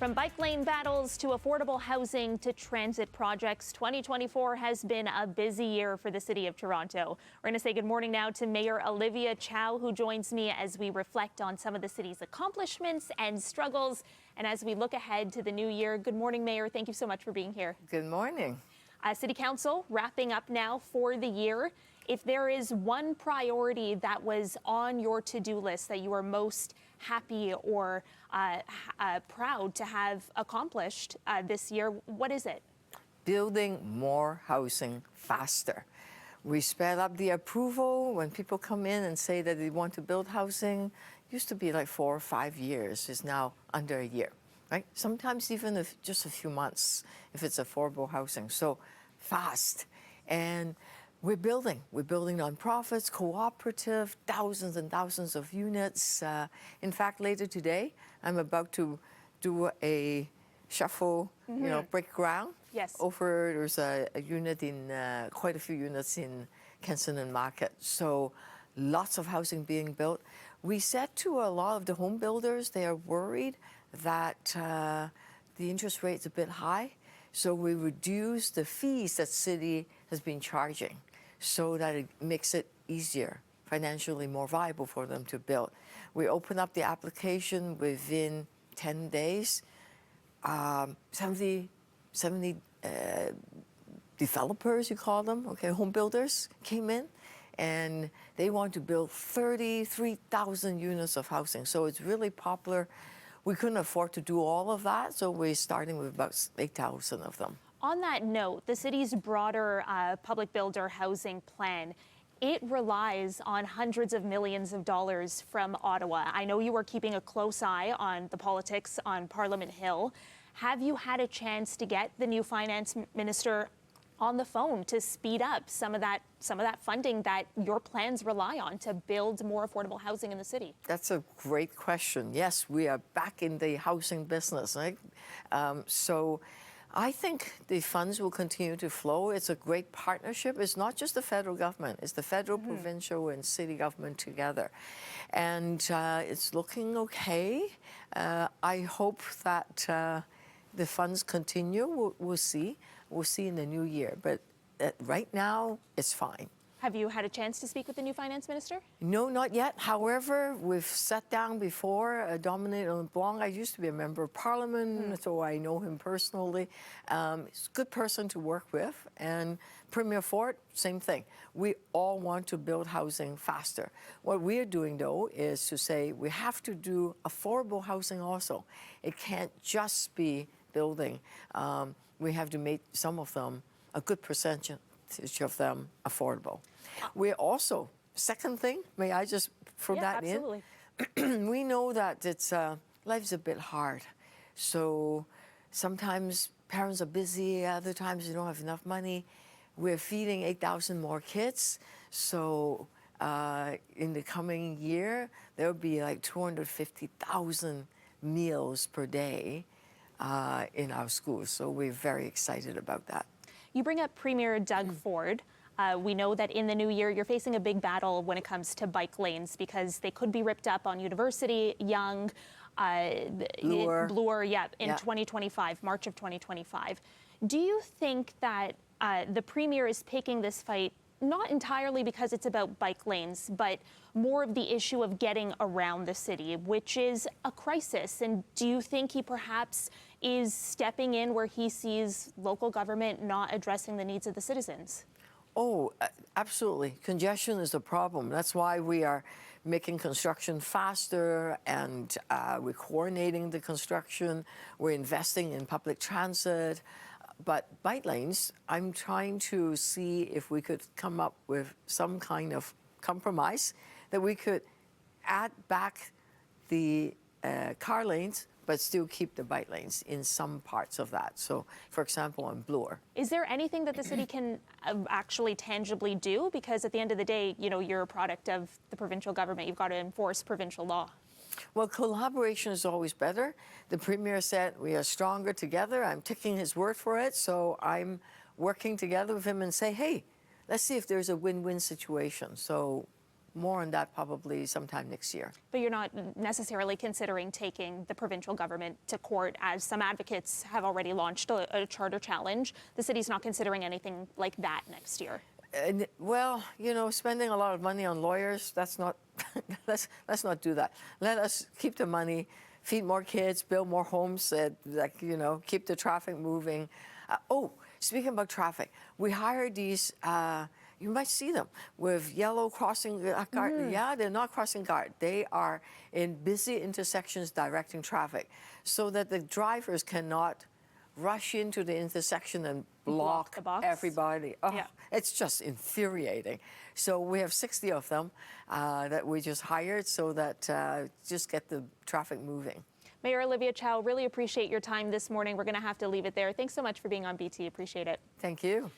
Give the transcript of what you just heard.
From bike lane battles to affordable housing to transit projects, 2024 has been a busy year for the City of Toronto. We're going to say good morning now to Mayor Olivia Chow, who joins me as we reflect on some of the city's accomplishments and struggles. And as we look ahead to the new year, good morning, Mayor. Thank you so much for being here. Good morning. City Council wrapping up now for the year. If there is one priority that was on your to-do list that you are most happy or proud to have accomplished this year, what is it? Building more housing faster. We sped up the approval. When people come in and say that they want to build housing, it used to be like 4 or 5 years. It's now under a year, right? Sometimes even if just a few months, if it's affordable housing. So fast. And we're building nonprofits, cooperative, thousands and thousands of units. In fact, later today, I'm about to do a shuffle, break ground. Yes. There's a unit in, quite a few units in Kensington Market. So lots of housing being built. We said to a lot of the home builders, they are worried that the interest rate's a bit high. So we reduce the fees that city has been charging, so that it makes it easier, financially more viable for them to build. We open up the application within 10 days. 70 developers, you call them, okay, home builders came in, and they want to build 33,000 units of housing. So it's really popular. We couldn't afford to do all of that, so we're starting with about 8,000 of them. On that note, the city's broader public builder housing plan, it relies on hundreds of millions of dollars from Ottawa. I know you are keeping a close eye on the politics on Parliament Hill. Have you had a chance to get the new finance minister on the phone to speed up some of that funding that your plans rely on to build more affordable housing in the city? That's a great question. Yes, we are back in the housing business, right? So I think the funds will continue to flow. It's a great partnership. It's not just the federal government. It's the federal, provincial, and city government together. And it's looking okay. I hope that the funds continue. We'll see. We'll see in the new year. But right now, it's fine. Have you had a chance to speak with the new finance minister? No, not yet. However, we've sat down before. Dominic LeBlanc, I used to be a member of Parliament, so I know him personally. He's a good person to work with. And Premier Ford, same thing. We all want to build housing faster. What we're doing, though, is to say we have to do affordable housing also. It can't just be building. We have to make some of them, a good percentage of them, affordable. We're also, second thing, may I just throw that absolutely. in? We know that life's a bit hard. So sometimes parents are busy, other times you don't have enough money. We're feeding 8,000 more kids. So in the coming year, there'll be like 250,000 meals per day in our schools. So we're very excited about that. You bring up Premier Doug Ford. We know that in the new year, you're facing a big battle when it comes to bike lanes because they could be ripped up on University, Yonge, Bloor, in 2025, March of 2025. Do you think that the Premier is picking this fight not entirely because it's about bike lanes, but more of the issue of getting around the city, which is a crisis? And do you think he perhaps is stepping in where he sees local government not addressing the needs of the citizens? Oh, absolutely. Congestion is a problem. That's why we are making construction faster, and we're coordinating the construction. We're investing in public transit. But bike lanes, I'm trying to see if we could come up with some kind of compromise that we could add back the car lanes, but still keep the bike lanes in some parts of that. So, for example, on Bloor. Is there anything that the city can actually tangibly do? Because at the end of the day, you're a product of the provincial government. You've got to enforce provincial law. Well, collaboration is always better. The Premier said we are stronger together. I'm taking his word for it. So I'm working together with him and say, hey, let's see if there's a win-win situation. So more on that probably sometime next year. But you're not necessarily considering taking the provincial government to court, as some advocates have already launched a charter challenge. The city's not considering anything like that next year. And, well, you know, spending a lot of money on lawyers, that's not, let's not do that. Let us keep the money, feed more kids, build more homes, like, you know, keep the traffic moving. Speaking about traffic, we hired these, you might see them with yellow crossing guard. Yeah, they're not crossing guard. They are in busy intersections directing traffic so that the drivers cannot rush into the intersection and block the box. everybody. Oh, Yeah. It's just infuriating. So we have 60 of them that we just hired so that just get the traffic moving. Mayor Olivia Chow, really appreciate your time this morning. We're going to have to leave it there. Thanks so much for being on BT. Appreciate it. Thank you.